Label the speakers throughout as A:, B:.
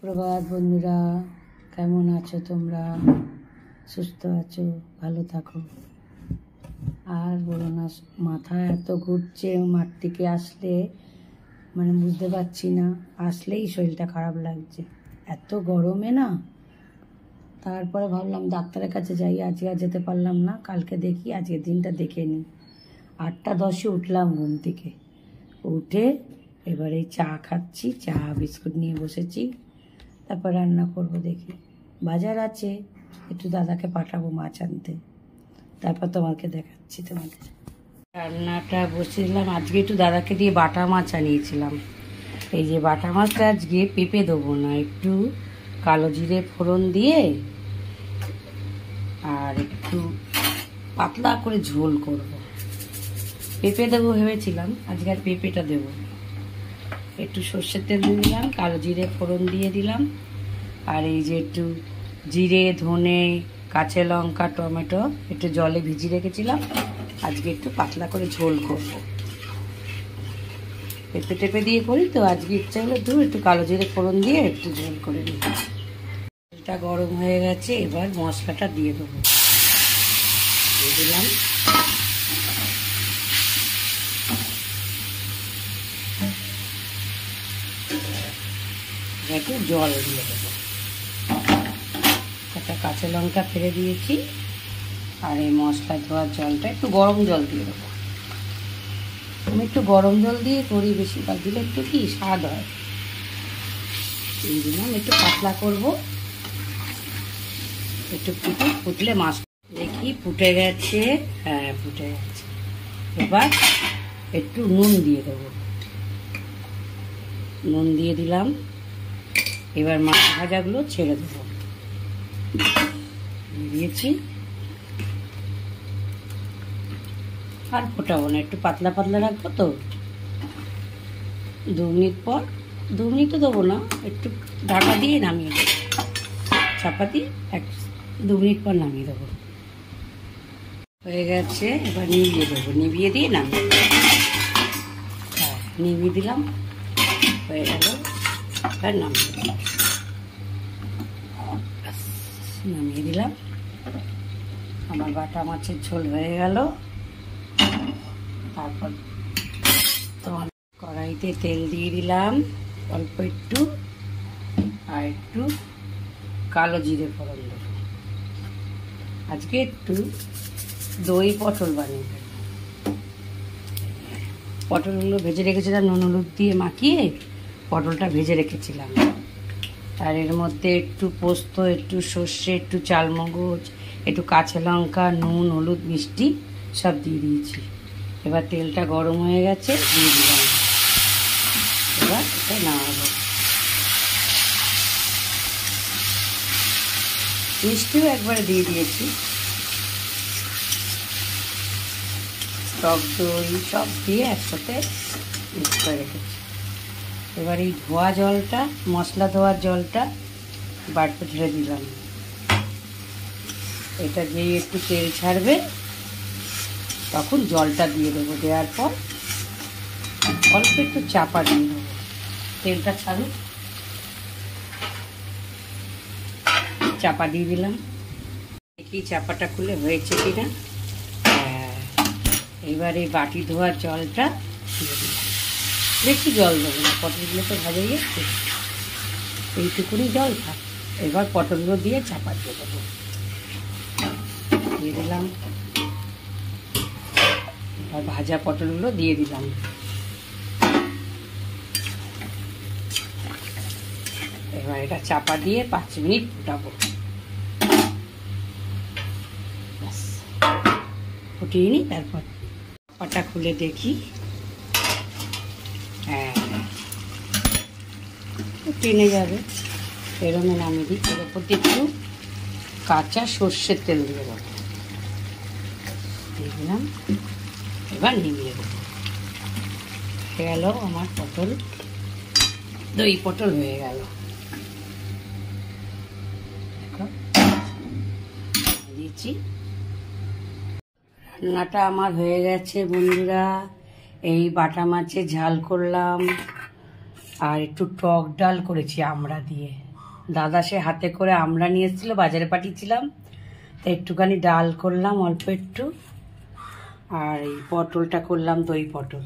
A: সুপ্রভাত বন্ধুরা, কেমন আছো তোমরা? সুস্থ আছো? ভালো থাকো। আর বলো না, মাথা এত ঘুরছে মাঠ থেকে আসলে, মানে বুঝতে পারছি না, আসলেই শরীরটা খারাপ লাগছে এত গরমে না। তারপরে ভাবলাম ডাক্তারের কাছে যাই, আজকে আর যেতে পারলাম না, কালকে দেখি, আজকের দিনটা দেখে নিই। 8টা 10-এ উঠলাম ঘুম থেকে, উঠে এবারে চা খাচ্ছি, চা বিস্কুট নিয়ে বসেছি। তারপর রান্না করব, দেখি বাজার আছে, একটু দাদাকে পাঠাবো মাছ আনতে, তারপর তোমাকে দেখাচ্ছি। তোমাদের রান্নাটা বসেছিলাম, আজকে একটু দাদাকে দিয়ে বাটা মাছ আনিয়েছিলাম। এই যে বাটা মাছটা আজকে পেঁপে দেবো না, একটু কালো জিরে ফোড়ন দিয়ে আর একটু পাতলা করে ঝোল করব। পেঁপে দেবো ভেবেছিলাম, আজকে আর পেঁপেটা দেবো। একটু সর্ষের তেল দিয়ে দিলাম, কালো জিরে ফোড়ন দিয়ে দিলাম, আর এই যে একটু জিরে, ধনে, কাঁচা লঙ্কা, টমেটো একটু জলে ভিজিয়ে রেখেছিলাম। আজকে একটু পাতলা করে ঝোল করব। পেঁপে টেপে দিয়ে করি তো, আজকে ইচ্ছা হলো একটু কালো জিরে ফোড়ন দিয়ে একটু ঝোল করে নিই। তেলটা গরম হয়ে গেছে, এবার মশলাটা দিয়ে দেবো। দিয়ে দিলাম একটু জল দিয়ে দেবো, একটা কাঁচা লঙ্কা ফেলে দিয়েছি, আর এই মশলা ধোয়ার জলটা একটু গরম জল দিয়ে দেবো। আমি একটু গরম জল দিয়ে করি, বেশিরভাগ দিলে একটু কি স্বাদ হয়। এই দিলাম, একটু পাতলা করব, একটু ফুটলে মাছ দেখি ফুটে গেছে। হ্যাঁ, ফুটে গেছে। এবার একটু নুন দিয়ে দেবো, নুন দিয়ে দিলাম। এবার মাছ ভাজাগুলো ছেড়ে দেবো, দিয়েছি। আর ফোটাবো না, একটু পাতলা পাতলা রাখবো তো। 2 মিনিট পর, 2 মিনিটও দেবো না, একটু ঢাকা দিয়ে নামিয়ে দেবো, চাপা দিয়ে 2 মিনিট পর নামিয়ে দেবো। হয়ে গেছে, এবার নিভিয়ে দেবো, নিভিয়ে দিয়ে নামিয়ে দেবো। হ্যাঁ, নিভিয়ে দিলাম, হয়ে গেল। এবার নামিয়ে দিলাম, নামিয়ে দিলাম। আমার বাটা মাছের ঝোল হয়ে গেল। তারপর তোমার কড়াইতে তেল দিয়ে দিলাম অল্প একটু, আর একটু কালো জিরে ফোড়ন দেবো। আজকে একটু দই পটল বানিয়ে দেবো। পটলগুলো ভেজে রেখেছিলাম, নুন হলুদ দিয়ে মাখিয়ে পটলটা ভেজে রেখেছিলাম। আর এর মধ্যে একটু পোস্ত, একটু সর্ষে, একটু চালমগজ, একটু কাঁচা লঙ্কা, নুন, হলুদ, মিষ্টি সব দিয়ে দিয়েছি। এবার তেলটা গরম হয়ে গেছে, দিয়ে দিলাম। এবার এটা নামাবো। মিষ্টিও একবারে দিয়ে দিয়েছি, টক দই সব দিয়ে একসাথে মিক্স করে রেখেছি। এবার এই ধোয়া জলটা, মশলা ধোয়ার জলটা বাড়তে ঢেলে দিলাম। এটা যেই একটু তেল ছাড়বে তখন জলটা দিয়ে দেবো। দেওয়ার পর অল্প একটু চাপা দিয়ে দেবো, তেলটা ছাড়ুক। চাপা দিয়ে দিলাম, দেখি চাপাটা খুলে হয়েছে কিনা। এবার এই বাটি ধোয়ার জলটা দিয়ে দিলাম। বেশি জল দেবো না, পটলগুলো তো ভাজা যাচ্ছে, এইটুকুনি জল থাক। এবার পটলগুলো দিয়ে চাপা দিয়ে দেবো, দিয়ে দিলাম। আর ভাজা পটলগুলো দিয়ে দিলাম। এবার এটা চাপা দিয়ে 5 মিনিট ফুটাবো। ফুটিয়ে নিই, তারপর পাটা খুলে দেখি। হ্যাঁ, টেনে যাবে, এরমে নামিয়ে দিই। এর ওপর দিয়ে একটু কাঁচা সর্ষের তেল দিয়ে দেবো, দিয়ে দিলাম। এবার নিভিয়ে দেবো। হয়ে গেল আমার পটল, দই পটল হয়ে গেল। দিয়েছি, রান্নাটা আমার হয়ে গেছে বন্ধুরা। এই বাটা মাছের ঝাল করলাম, আর একটু টক ডাল করেছি আমড়া দিয়ে। দাদা সে হাতে করে আমরা নিয়ে এসেছিল, বাজারে পাঠিয়েছিলাম, তো একটুখানি ডাল করলাম অল্প একটু, আর এই পটলটা করলাম দই পটল,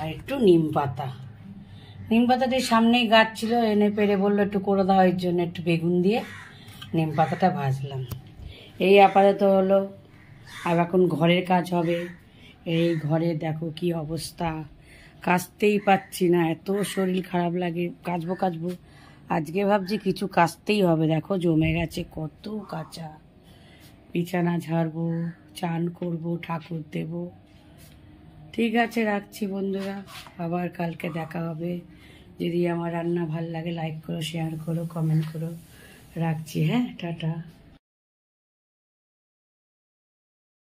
A: আর একটু নিম পাতা। নিম পাতাটা সামনেই গাছ ছিল, এনে পেরে বললো একটু করে দেওয়া, এর জন্য একটু বেগুন দিয়ে নিম পাতাটা ভাজলাম। এই আপাতত হলো। আর এখন ঘরের কাজ হবে। এই ঘরে দেখো কি অবস্থা, কাচতেই পাচ্ছি না, এত শরীর খারাপ লাগে। কাচবো আজকে ভাবছি কিছু কাচতেই হবে, দেখো জমে গেছে কত কাঁচা। বিছানা ঝাড়বো, চান করব, ঠাকুর দেব। ঠিক আছে, রাখছি বন্ধুরা, আবার কালকে দেখা হবে। যদি আমার রান্না ভাল লাগে লাইক করো, শেয়ার করো, কমেন্ট করো। রাখছি, হ্যাঁ, টাটা।